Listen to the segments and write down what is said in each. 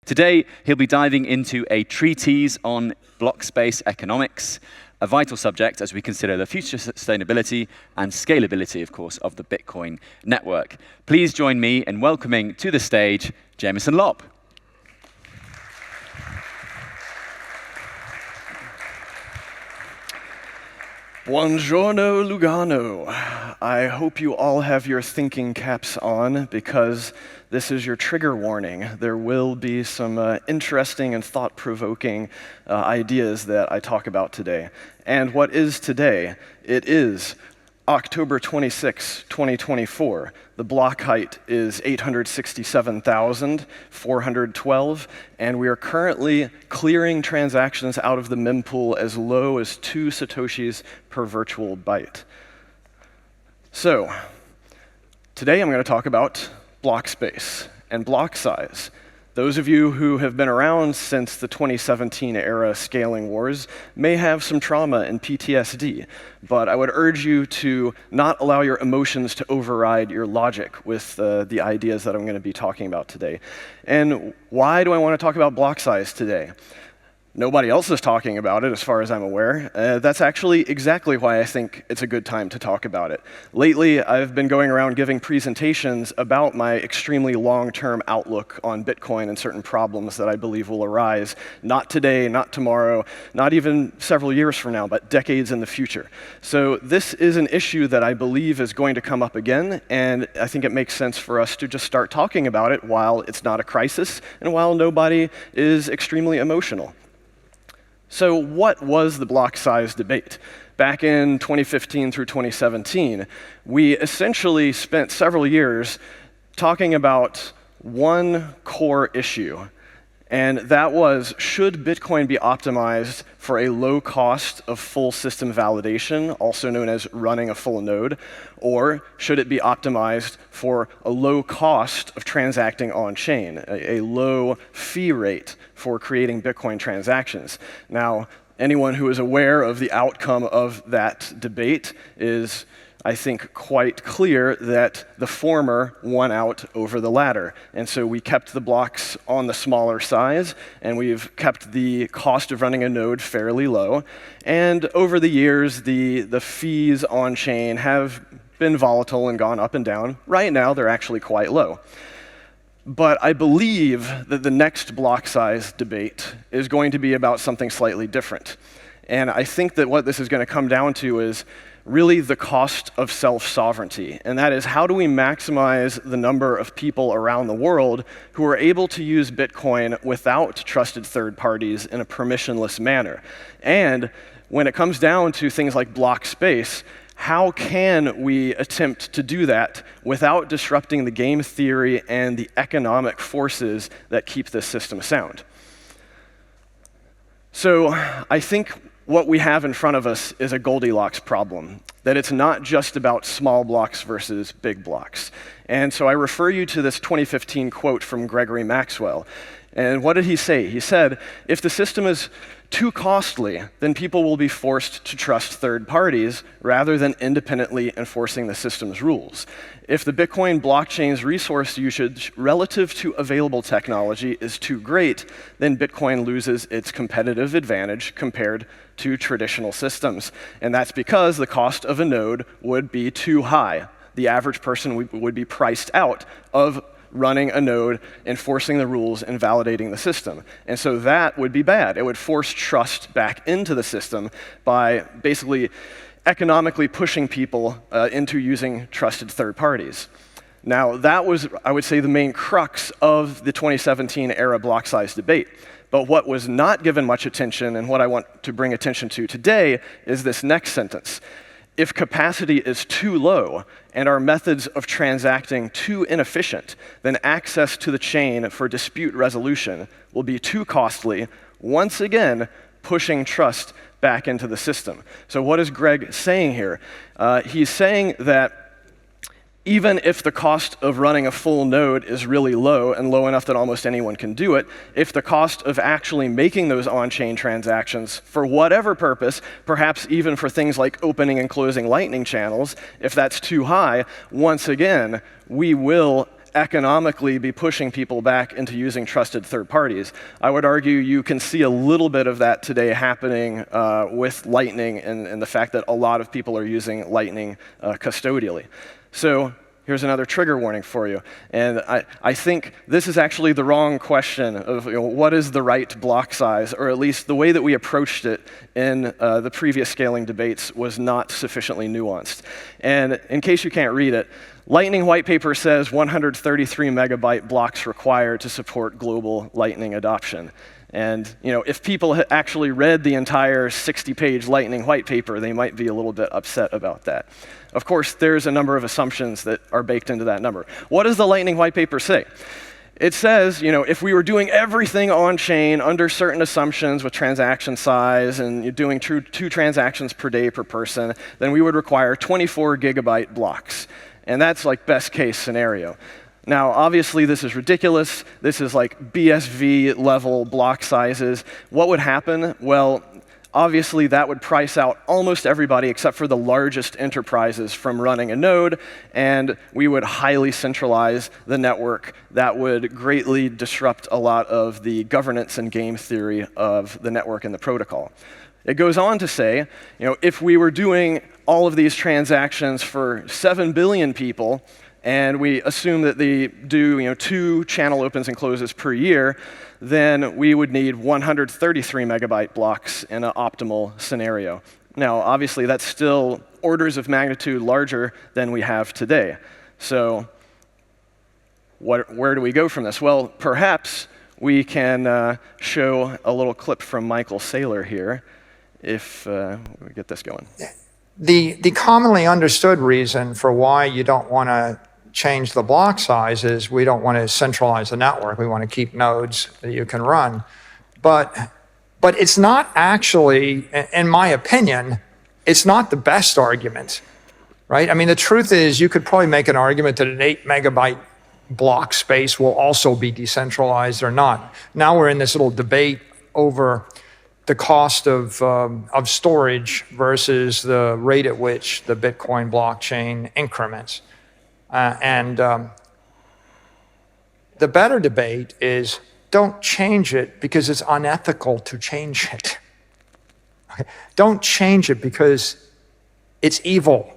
Today, he'll be diving into a treatise on block space economics, a vital subject as we consider the future sustainability and scalability, of course, of the Bitcoin network. Please join me in welcoming to the stage Jameson Lopp. Buongiorno, Lugano. I hope you all have your thinking caps on because this is your trigger warning. There will be some interesting and thought-provoking ideas that I talk about today. And what is today? It is October 26, 2024. The block height is 867,412, and we are currently clearing transactions out of the mempool as low as 2 satoshis per virtual byte. So, today I'm going to talk about block space and block size. Those of you who have been around since the 2017 era scaling wars may have some trauma and PTSD, but I would urge you to not allow your emotions to override your logic with the ideas that I'm going to be talking about today. And why do I want to talk about block size today? Nobody else is talking about it, as far as I'm aware. That's actually exactly why I think it's a good time to talk about it. Lately, I've been going around giving presentations about my extremely long-term outlook on Bitcoin and certain problems that I believe will arise, not today, not tomorrow, not even several years from now, but decades in the future. So this is an issue that I believe is going to come up again, and I think it makes sense for us to just start talking about it while it's not a crisis and while nobody is extremely emotional. So what was the block size debate? Back in 2015 through 2017, we essentially spent several years talking about one core issue, and that was, should Bitcoin be optimized for a low cost of full system validation, also known as running a full node, or should it be optimized for a low cost of transacting on-chain, a low fee rate for creating Bitcoin transactions? Now, anyone who is aware of the outcome of that debate is, I think, quite clear that the former won out over the latter. And so we kept the blocks on the smaller size, and we've kept the cost of running a node fairly low. And over the years, the fees on-chain have been volatile and gone up and down. Right now, they're actually quite low. But I believe that the next block size debate is going to be about something slightly different. And I think that what this is going to come down to is really the cost of self-sovereignty. And that is, how do we maximize the number of people around the world who are able to use Bitcoin without trusted third parties in a permissionless manner? And when it comes down to things like block space, how can we attempt to do that without disrupting the game theory and the economic forces that keep this system sound? So I think what we have in front of us is a Goldilocks problem, that it's not just about small blocks versus big blocks. And so I refer you to this 2015 quote from Gregory Maxwell. And what did he say? He said, if the system is too costly, then people will be forced to trust third parties rather than independently enforcing the system's rules. If the Bitcoin blockchain's resource usage relative to available technology is too great, then Bitcoin loses its competitive advantage compared to traditional systems. And that's because the cost of a node would be too high. The average person would be priced out of running a node, enforcing the rules, and validating the system. And so that would be bad. It would force trust back into the system by basically economically pushing people into using trusted third parties. Now, that was, I would say, the main crux of the 2017 era block size debate. But what was not given much attention, and what I want to bring attention to today, is this next sentence. If capacity is too low and our methods of transacting too inefficient, then access to the chain for dispute resolution will be too costly, once again pushing trust back into the system. So what is Greg saying here? He's saying that even if the cost of running a full node is really low and low enough that almost anyone can do it, if the cost of actually making those on-chain transactions for whatever purpose, perhaps even for things like opening and closing Lightning channels, if that's too high, once again, we will economically be pushing people back into using trusted third parties. I would argue you can see a little bit of that today happening with Lightning and the fact that a lot of people are using Lightning custodially. So here's another trigger warning for you. And I think this is actually the wrong question of what is the right block size, or at least the way that we approached it in the previous scaling debates was not sufficiently nuanced. And in case you can't read it, Lightning white paper says 133 megabyte blocks required to support global Lightning adoption. And if people had actually read the entire 60-page Lightning white paper, they might be a little bit upset about that. Of course, there's a number of assumptions that are baked into that number. What does the Lightning white paper say? It says, if we were doing everything on-chain under certain assumptions with transaction size and you're doing two transactions per day per person, then we would require 24 gigabyte blocks. And that's like best case scenario. Now, obviously, this is ridiculous. This is like BSV level block sizes. What would happen? Well, obviously, that would price out almost everybody except for the largest enterprises from running a node, and we would highly centralize the network. That would greatly disrupt a lot of the governance and game theory of the network and the protocol. It goes on to say, if we were doing all of these transactions for 7 billion people, and we assume that they do 2 channel opens and closes per year, then we would need 133 megabyte blocks in an optimal scenario. Now, obviously, that's still orders of magnitude larger than we have today. So where do we go from this? Well, perhaps we can show a little clip from Michael Saylor here, if we get this going. The commonly understood reason for why you don't want to change the block size is we don't want to centralize the network. We want to keep nodes that you can run. But it's not actually, in my opinion, it's not the best argument, right? I mean, the truth is you could probably make an argument that an 8 megabyte block space will also be decentralized or not. Now we're in this little debate over the cost of storage versus the rate at which the Bitcoin blockchain increments. The better debate is don't change it because it's unethical to change it. Don't change it because it's evil.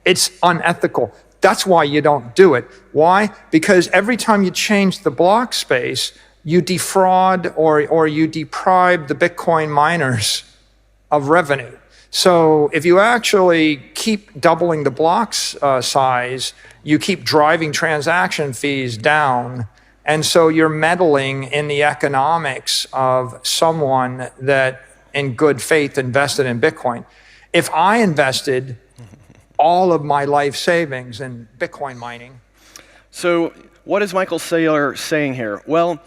It's unethical. That's why you don't do it. Why? Because every time you change the block space, you defraud or you deprive the Bitcoin miners of revenue. So if you actually keep doubling the blocks size, you keep driving transaction fees down. And so you're meddling in the economics of someone that in good faith invested in Bitcoin. If I invested all of my life savings in Bitcoin mining. So what is Michael Saylor saying here? Well,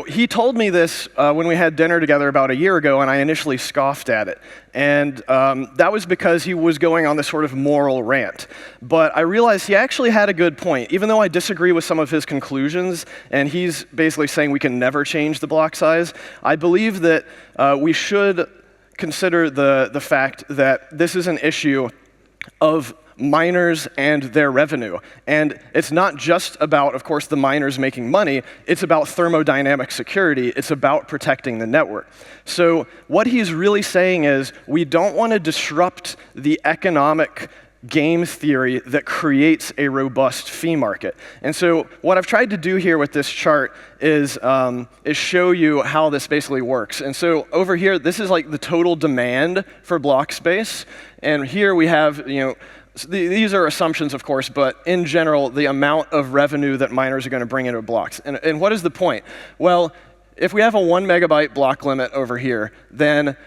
he told me this when we had dinner together about a year ago, and I initially scoffed at it. And that was because he was going on this sort of moral rant. But I realized he actually had a good point. Even though I disagree with some of his conclusions, and he's basically saying we can never change the block size, I believe that we should consider the fact that this is an issue of miners and their revenue. And it's not just about, of course, the miners making money. It's about thermodynamic security. It's about protecting the network. So what he's really saying is we don't want to disrupt the economic game theory that creates a robust fee market. And so what I've tried to do here with this chart is show you how this basically works. And so over here, this is like the total demand for block space. And here we have, these are assumptions, of course, but in general, the amount of revenue that miners are going to bring into blocks. And what is the point? Well, if we have a 1 megabyte block limit over here, then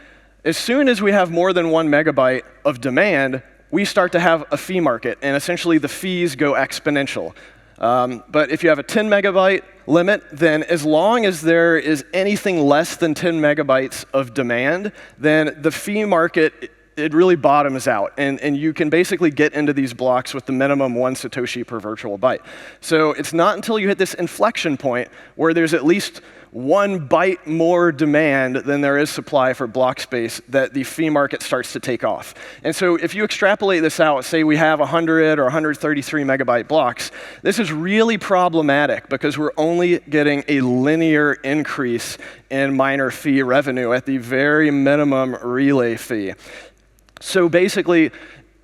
as soon as we have more than 1 megabyte of demand, we start to have a fee market, and essentially the fees go exponential. But if you have a 10 megabyte limit, then as long as there is anything less than 10 megabytes of demand, then the fee market it really bottoms out, and you can basically get into these blocks with the minimum 1 Satoshi per virtual byte. So it's not until you hit this inflection point where there's at least 1 byte more demand than there is supply for block space that the fee market starts to take off. And so if you extrapolate this out, say we have 100 or 133 megabyte blocks, this is really problematic because we're only getting a linear increase in miner fee revenue at the very minimum relay fee. So basically,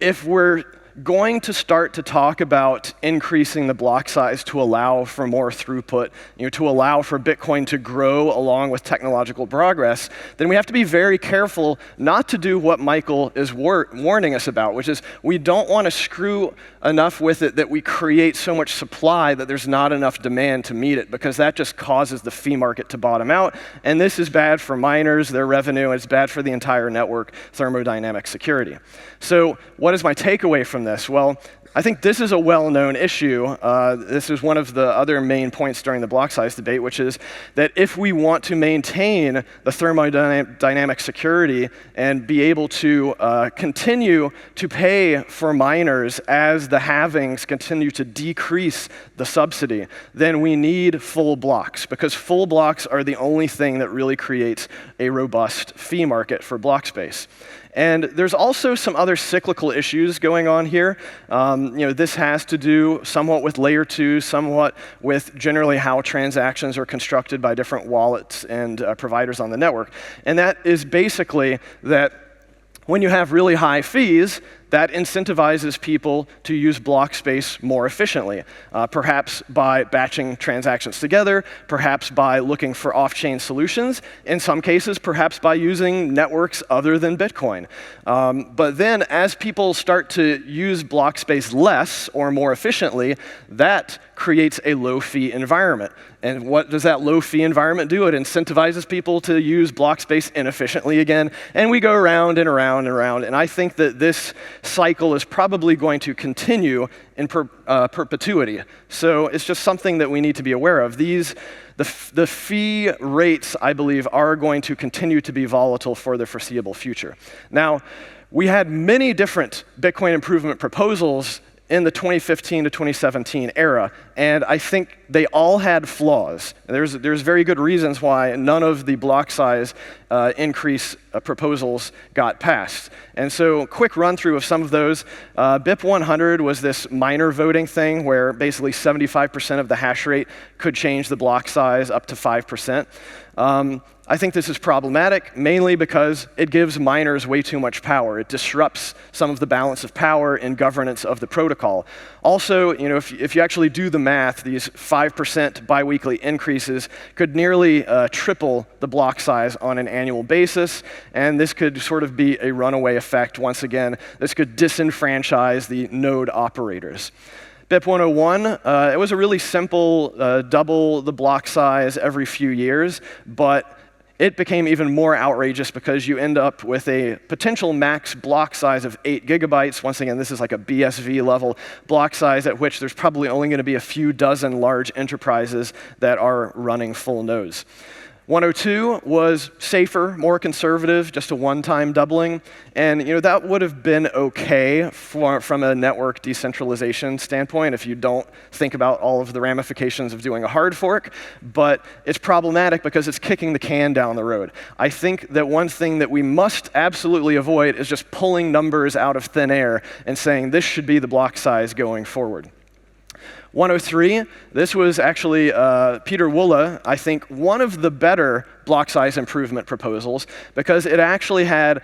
if we're going to start to talk about increasing the block size to allow for more throughput, to allow for Bitcoin to grow along with technological progress, then we have to be very careful not to do what Michael is warning us about, which is we don't want to screw enough with it that we create so much supply that there's not enough demand to meet it, because that just causes the fee market to bottom out. And this is bad for miners, their revenue, and it's bad for the entire network thermodynamic security. So what is my takeaway from this? Well, I think this is a well-known issue. This is one of the other main points during the block size debate, which is that if we want to maintain the thermodynamic security and be able to continue to pay for miners as the halvings continue to decrease the subsidy, then we need full blocks, because full blocks are the only thing that really creates a robust fee market for block space. And there's also some other cyclical issues going on here. This has to do somewhat with layer 2, somewhat with generally how transactions are constructed by different wallets and providers on the network. And that is basically that when you have really high fees, that incentivizes people to use block space more efficiently, perhaps by batching transactions together, perhaps by looking for off-chain solutions, in some cases, perhaps by using networks other than Bitcoin. But then as people start to use block space less or more efficiently, that creates a low-fee environment. And what does that low-fee environment do? It incentivizes people to use block space inefficiently again, and we go around and around and around. And I think that this cycle is probably going to continue in perpetuity. So it's just something that we need to be aware of. The fee rates, I believe, are going to continue to be volatile for the foreseeable future. Now, we had many different Bitcoin improvement proposals in the 2015 to 2017 era, and I think they all had flaws. There's very good reasons why none of the block size increase proposals got passed. And so, quick run through of some of those. BIP 100 was this miner voting thing where basically 75% of the hash rate could change the block size up to 5%. I think this is problematic, mainly because it gives miners way too much power. It disrupts some of the balance of power in governance of the protocol. Also, if you actually do the math, these 5% biweekly increases could nearly triple the block size on an annual basis, and this could sort of be a runaway effect. Once again, this could disenfranchise the node operators. BIP 101, it was a really simple double the block size every few years, but it became even more outrageous because you end up with a potential max block size of 8 gigabytes. Once again, this is like a BSV level block size at which there's probably only going to be a few dozen large enterprises that are running full nodes. 102 was safer, more conservative, just a one-time doubling. And that would have been okay from a network decentralization standpoint if you don't think about all of the ramifications of doing a hard fork. But it's problematic because it's kicking the can down the road. I think that one thing that we must absolutely avoid is just pulling numbers out of thin air and saying this should be the block size going forward. 103, this was actually Peter Wulla, I think, one of the better block size improvement proposals because it actually had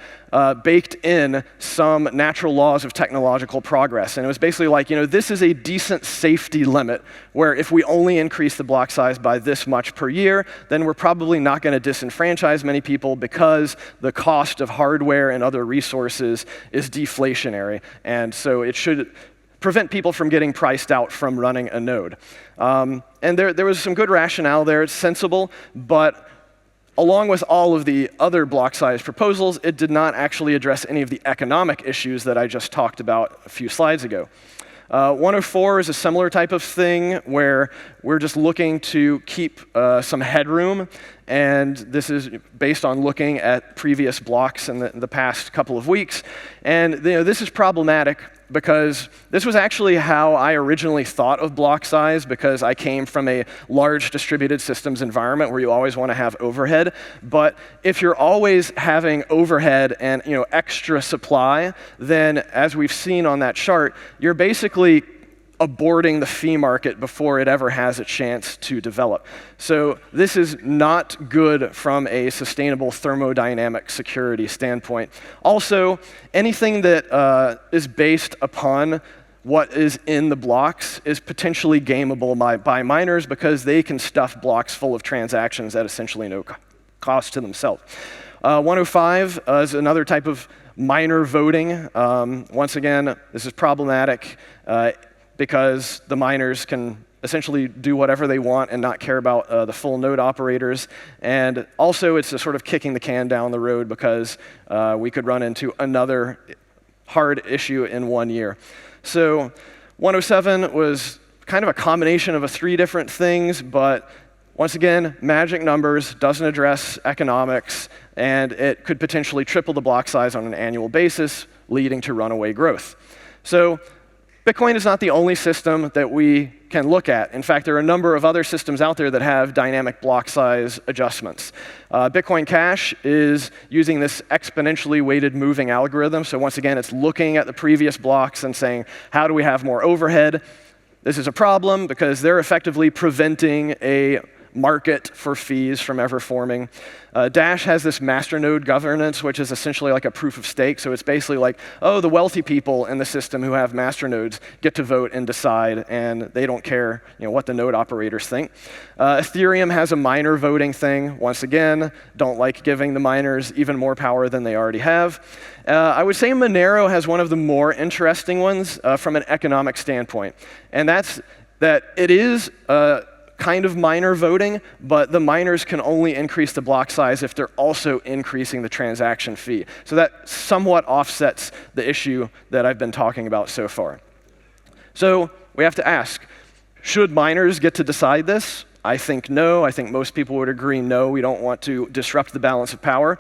baked in some natural laws of technological progress. And it was basically like, this is a decent safety limit where if we only increase the block size by this much per year, then we're probably not going to disenfranchise many people because the cost of hardware and other resources is deflationary. And so it should prevent people from getting priced out from running a node. And there was some good rationale there. It's sensible, but along with all of the other block size proposals, it did not actually address any of the economic issues that I just talked about a few slides ago. 104 is a similar type of thing where we're just looking to keep some headroom, and this is based on looking at previous blocks in the past couple of weeks. And this is problematic because this was actually how I originally thought of block size, because I came from a large distributed systems environment where you always want to have overhead. But if you're always having overhead and extra supply, then as we've seen on that chart, you're basically aborting the fee market before it ever has a chance to develop. So this is not good from a sustainable thermodynamic security standpoint. Also, anything that is based upon what is in the blocks is potentially gameable by miners, because they can stuff blocks full of transactions at essentially no cost to themselves. 105 is another type of miner voting. Once again, this is problematic because the miners can essentially do whatever they want and not care about the full node operators. And also, it's a sort of kicking the can down the road, because we could run into another hard issue in 1 year. So 107 was kind of a combination of 3 different things, but once again, magic numbers, doesn't address economics, and it could potentially triple the block size on an annual basis, leading to runaway growth. So Bitcoin is not the only system that we can look at. In fact, there are a number of other systems out there that have dynamic block size adjustments. Bitcoin Cash is using this exponentially weighted moving algorithm. So once again, it's looking at the previous blocks and saying, how do we have more overhead? This is a problem because they're effectively preventing a market for fees from ever forming. Dash has this masternode governance, which is essentially like a proof of stake. So it's basically like, oh, the wealthy people in the system who have masternodes get to vote and decide, and they don't care what the node operators think. Ethereum has a miner voting thing. Once again, don't like giving the miners even more power than they already have. I would say Monero has one of the more interesting ones from an economic standpoint, and that's that it is kind of miner voting, but the miners can only increase the block size if they're also increasing the transaction fee. So that somewhat offsets the issue that I've been talking about so far. So we have to ask, should miners get to decide this? I think no. I think most people would agree no. We don't want to disrupt the balance of power.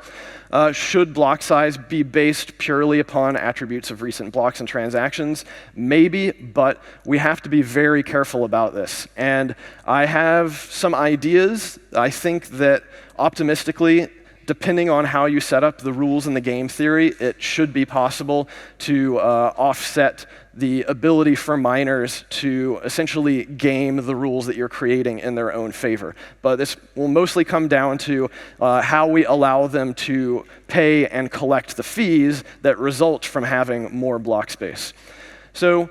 Should block size be based purely upon attributes of recent blocks and transactions? Maybe, but we have to be very careful about this. And I have some ideas. I think that optimistically, depending on how you set up the rules in the game theory, it should be possible to offset the ability for miners to essentially game the rules that you're creating in their own favor. But this will mostly come down to how we allow them to pay and collect the fees that result from having more block space. So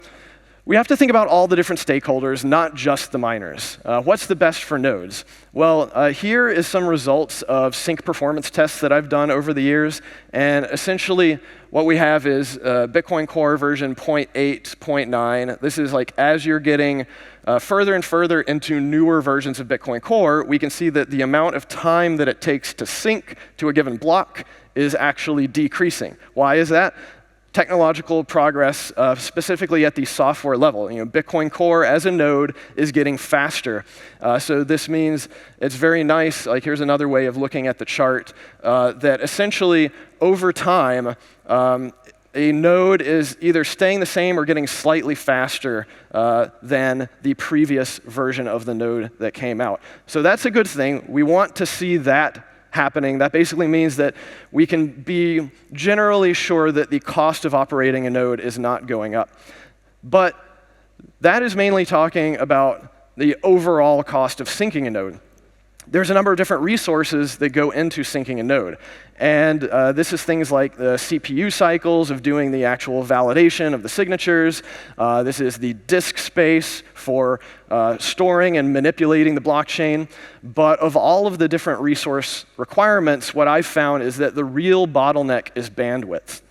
we have to think about all the different stakeholders, not just the miners. What's the best for nodes? Well, here is some results of sync performance tests that I've done over the years. And essentially, what we have is Bitcoin Core version 0.8, 0.9. This is like as you're getting further and further into newer versions of Bitcoin Core, we can see that the amount of time that it takes to sync to a given block is actually decreasing. Why is that? Technological progress, specifically at the software level. Bitcoin Core as a node is getting faster. So this means it's very nice. Like here's another way of looking at the chart that essentially over time, a node is either staying the same or getting slightly faster than the previous version of the node that came out. So that's a good thing. We want to see that happening. That basically means that we can be generally sure that the cost of operating a node is not going up. But that is mainly talking about the overall cost of syncing a node. There's a number of different resources that go into syncing a node. And this is things like the CPU cycles of doing the actual validation of the signatures. This is the disk space for storing and manipulating the blockchain. But of all of the different resource requirements, what I've found is that the real bottleneck is bandwidth.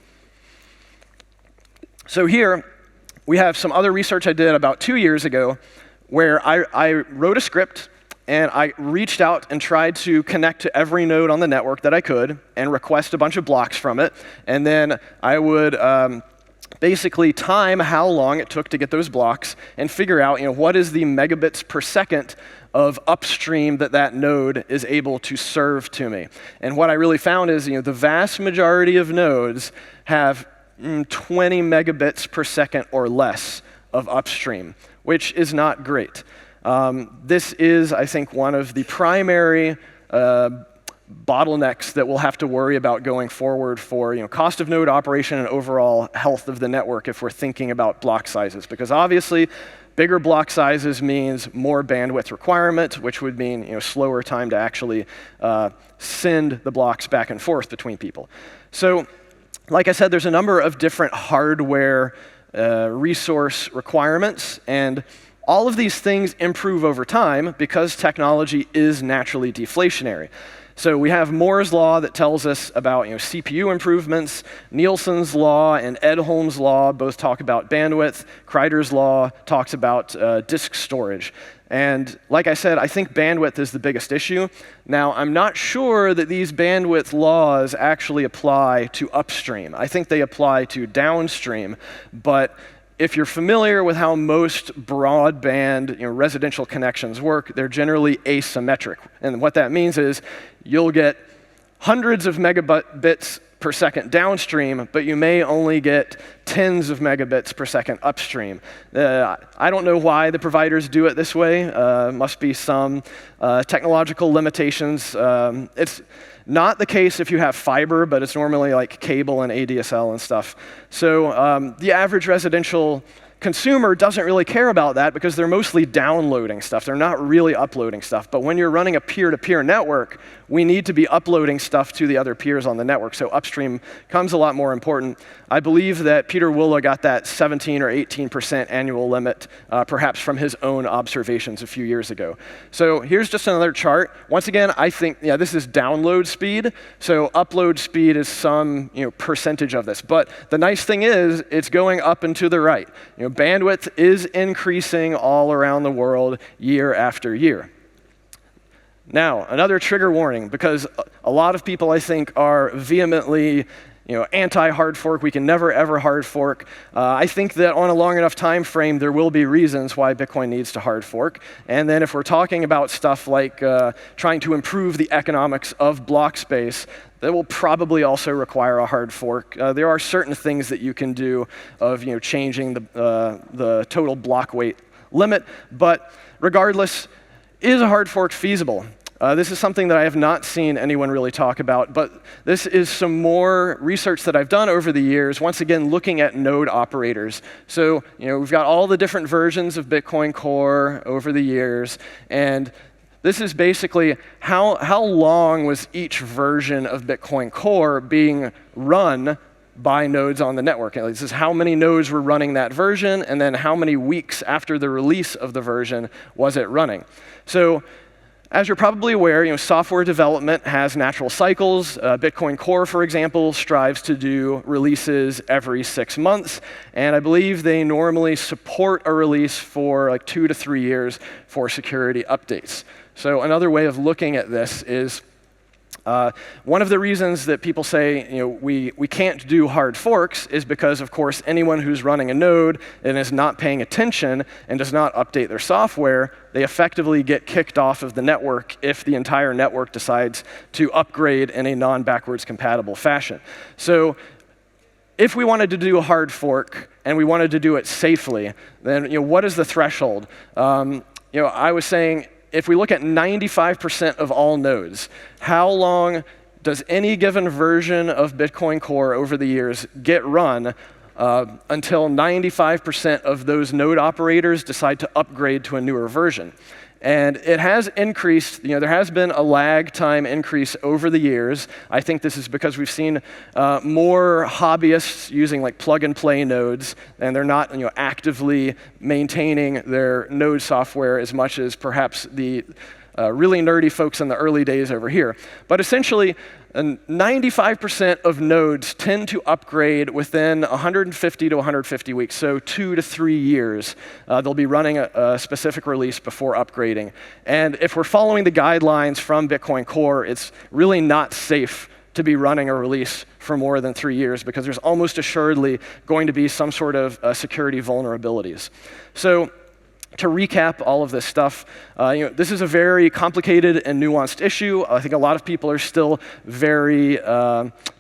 So here, we have some other research I did about 2 years ago where I wrote a script and I reached out and tried to connect to every node on the network that I could and request a bunch of blocks from it. And then I would basically time how long it took to get those blocks and figure out, what is the megabits per second of upstream that node is able to serve to me. And what I really found is, the vast majority of nodes have 20 megabits per second or less of upstream, which is not great. This is, I think, one of the primary bottlenecks that we'll have to worry about going forward for cost of node operation and overall health of the network if we're thinking about block sizes. Because obviously, bigger block sizes means more bandwidth requirement, which would mean slower time to actually send the blocks back and forth between people. So, like I said, there's a number of different hardware resource requirements, and all of these things improve over time because technology is naturally deflationary. So we have Moore's law that tells us about CPU improvements. Nielsen's law and Edholm's law both talk about bandwidth. Kreider's law talks about disk storage. And like I said, I think bandwidth is the biggest issue. Now, I'm not sure that these bandwidth laws actually apply to upstream. I think they apply to downstream, but if you're familiar with how most broadband residential connections work, they're generally asymmetric. And what that means is you'll get hundreds of megabits per second downstream, but you may only get tens of megabits per second upstream. I don't know why the providers do it this way. Must be some technological limitations. It's not the case if you have fiber, but it's normally like cable and ADSL and stuff. So the average residential consumer doesn't really care about that because they're mostly downloading stuff. They're not really uploading stuff. But when you're running a peer-to-peer network, we need to be uploading stuff to the other peers on the network. So upstream comes a lot more important. I believe that Peter Woola got that 17 or 18% annual limit, perhaps from his own observations a few years ago. So here's just another chart. Once again, I think this is download speed. So upload speed is some percentage of this. But the nice thing is it's going up and to the right. Bandwidth is increasing all around the world year after year. Now, another trigger warning, because a lot of people, I think, are vehemently anti-hard fork. We can never, ever hard fork. I think that on a long enough time frame, there will be reasons why Bitcoin needs to hard fork. And then if we're talking about stuff like trying to improve the economics of block space, that will probably also require a hard fork. There are certain things that you can do of changing the total block weight limit, but regardless, is a hard fork feasible? This is something that I have not seen anyone really talk about, but this is some more research that I've done over the years, once again looking at node operators. So we've got all the different versions of Bitcoin Core over the years, and this is basically how long was each version of Bitcoin Core being run by nodes on the network. And this is how many nodes were running that version, and then how many weeks after the release of the version was it running. So as you're probably aware, software development has natural cycles. Bitcoin Core, for example, strives to do releases every 6 months, and I believe they normally support a release for like 2 to 3 years for security updates. So another way of looking at this is one of the reasons that people say we can't do hard forks is because, of course, anyone who's running a node and is not paying attention and does not update their software, they effectively get kicked off of the network if the entire network decides to upgrade in a non-backwards compatible fashion. So if we wanted to do a hard fork and we wanted to do it safely, then what is the threshold? I was saying, if we look at 95% of all nodes, how long does any given version of Bitcoin Core over the years get run until 95% of those node operators decide to upgrade to a newer version? And it has increased, there has been a lag time increase over the years. I think this is because we've seen more hobbyists using like plug and play nodes, and they're not actively maintaining their node software as much as perhaps the really nerdy folks in the early days over here. But essentially, 95% of nodes tend to upgrade within 150 to 150 weeks, so 2 to 3 years. They'll be running a specific release before upgrading. And if we're following the guidelines from Bitcoin Core, it's really not safe to be running a release for more than 3 years, because there's almost assuredly going to be some sort of security vulnerabilities. So to recap all of this stuff, this is a very complicated and nuanced issue. I think a lot of people are still very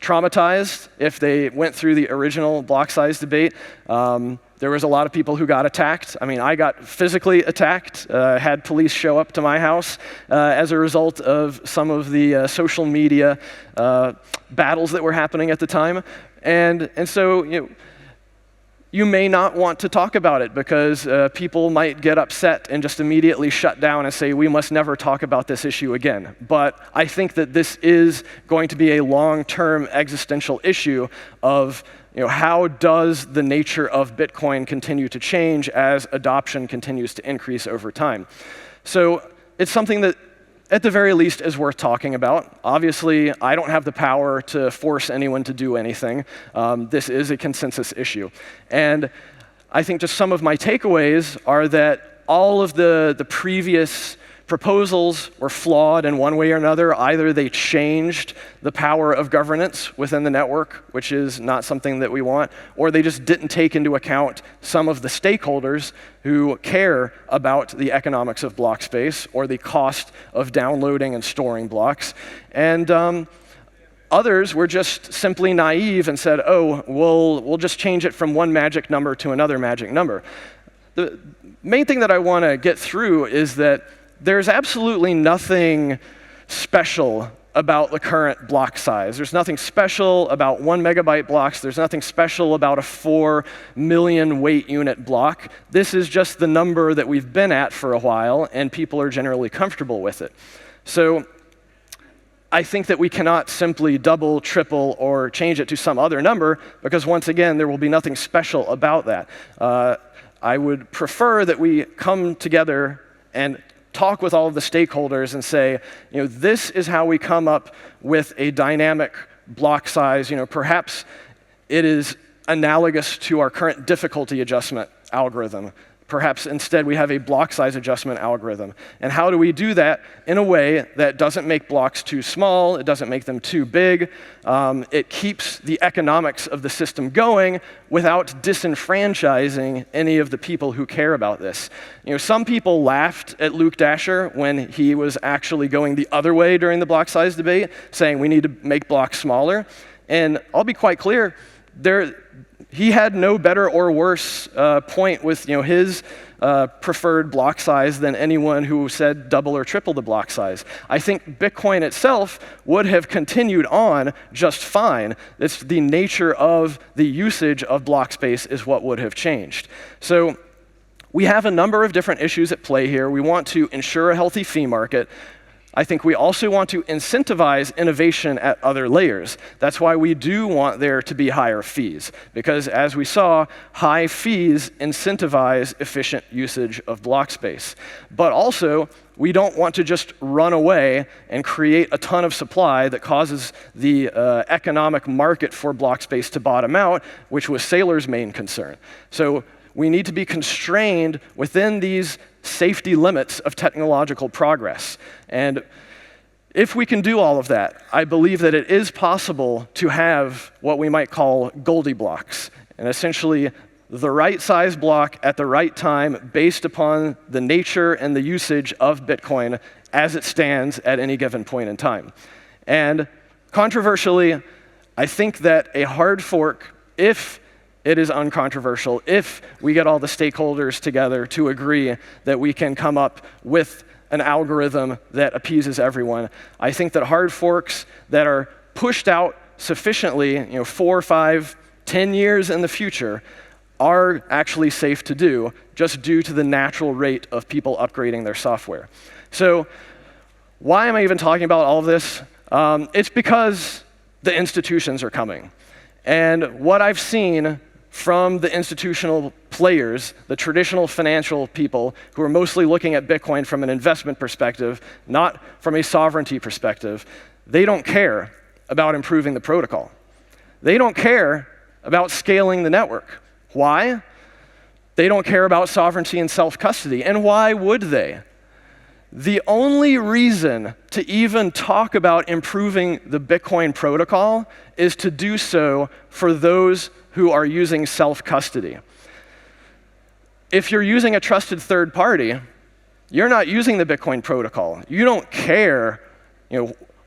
traumatized if they went through the original block size debate. There was a lot of people who got attacked. I mean, I got physically attacked, had police show up to my house as a result of some of the social media battles that were happening at the time. And so, you may not want to talk about it because people might get upset and just immediately shut down and say, we must never talk about this issue again. But I think that this is going to be a long-term existential issue of how does the nature of Bitcoin continue to change as adoption continues to increase over time. So it's something that, at the very least, is worth talking about. Obviously, I don't have the power to force anyone to do anything. This is a consensus issue. And I think just some of my takeaways are that all of the previous proposals were flawed in one way or another. Either they changed the power of governance within the network, which is not something that we want, or they just didn't take into account some of the stakeholders who care about the economics of block space or the cost of downloading and storing blocks. And others were just simply naive and said, oh, we'll just change it from one magic number to another magic number. The main thing that I want to get through is that there's absolutely nothing special about the current block size. There's nothing special about 1 megabyte blocks. There's nothing special about a 4 million weight unit block. This is just the number that we've been at for a while, and people are generally comfortable with it. So I think that we cannot simply double, triple, or change it to some other number, because once again, there will be nothing special about that. I would prefer that we come together and talk with all of the stakeholders and say, this is how we come up with a dynamic block size. Perhaps it is analogous to our current difficulty adjustment algorithm. Perhaps instead we have a block size adjustment algorithm. And how do we do that in a way that doesn't make blocks too small, it doesn't make them too big, it keeps the economics of the system going without disenfranchising any of the people who care about this. Some people laughed at Luke Dasher when he was actually going the other way during the block size debate, saying we need to make blocks smaller. And I'll be quite clear, he had no better or worse point with his preferred block size than anyone who said double or triple the block size. I think Bitcoin itself would have continued on just fine. It's the nature of the usage of block space is what would have changed. So we have a number of different issues at play here. We want to ensure a healthy fee market. I think we also want to incentivize innovation at other layers. That's why we do want there to be higher fees, because as we saw, high fees incentivize efficient usage of block space. But also, we don't want to just run away and create a ton of supply that causes the economic market for block space to bottom out, which was Saylor's main concern. So we need to be constrained within these safety limits of technological progress. And if we can do all of that, I believe that it is possible to have what we might call Goldilocks, and essentially the right size block at the right time based upon the nature and the usage of Bitcoin as it stands at any given point in time. And controversially, I think that a hard fork, if it is uncontroversial, if we get all the stakeholders together to agree that we can come up with an algorithm that appeases everyone, I think that hard forks that are pushed out sufficiently, 4, 5, 10 years in the future, are actually safe to do, just due to the natural rate of people upgrading their software. So why am I even talking about all of this? It's because the institutions are coming. And what I've seen from the institutional players, the traditional financial people who are mostly looking at Bitcoin from an investment perspective, not from a sovereignty perspective, they don't care about improving the protocol. They don't care about scaling the network. Why? They don't care about sovereignty and self-custody. And why would they? The only reason to even talk about improving the Bitcoin protocol is to do so for those who are using self-custody. If you're using a trusted third party, you're not using the Bitcoin protocol. You don't care,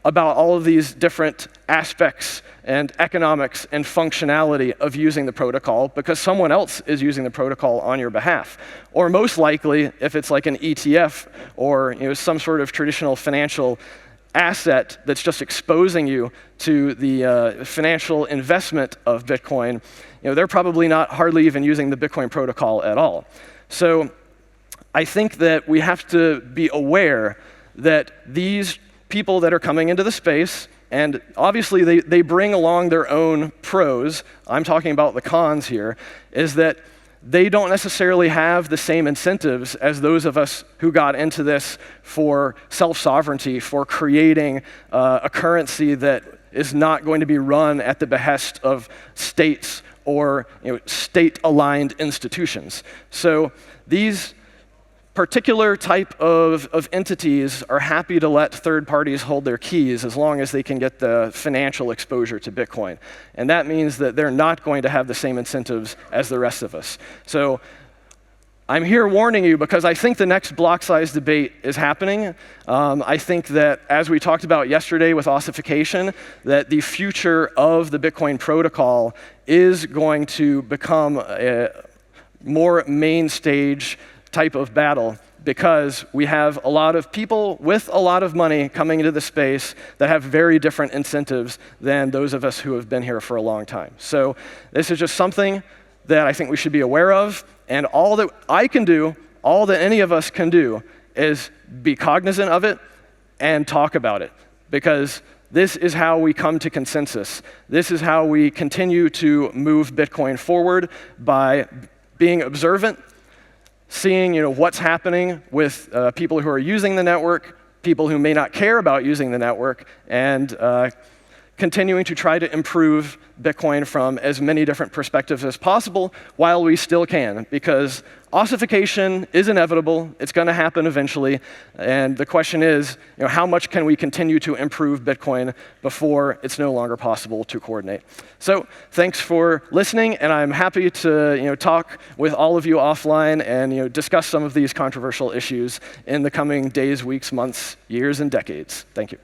about all of these different aspects and economics and functionality of using the protocol because someone else is using the protocol on your behalf. Or most likely, if it's like an ETF or some sort of traditional financial asset that's just exposing you to the financial investment of Bitcoin, they're probably not hardly even using the Bitcoin protocol at all. So I think that we have to be aware that these people that are coming into the space, and obviously they bring along their own pros, I'm talking about the cons here, is that they don't necessarily have the same incentives as those of us who got into this for self-sovereignty, for creating a currency that is not going to be run at the behest of states or state-aligned institutions. So these particular type of entities are happy to let third parties hold their keys as long as they can get the financial exposure to Bitcoin. And that means that they're not going to have the same incentives as the rest of us. So I'm here warning you because I think the next block size debate is happening. I think that, as we talked about yesterday with ossification, that the future of the Bitcoin protocol is going to become a more main stage type of battle because we have a lot of people with a lot of money coming into the space that have very different incentives than those of us who have been here for a long time. So this is just something that I think we should be aware of, and all that I can do, all that any of us can do, is be cognizant of it and talk about it, because this is how we come to consensus. This is how we continue to move Bitcoin forward, by being observant, seeing what's happening with people who are using the network, people who may not care about using the network, and continuing to try to improve Bitcoin from as many different perspectives as possible while we still can, because ossification is inevitable. It's going to happen eventually. And the question is, how much can we continue to improve Bitcoin before it's no longer possible to coordinate? So thanks for listening, and I'm happy to talk with all of you offline and discuss some of these controversial issues in the coming days, weeks, months, years, and decades. Thank you.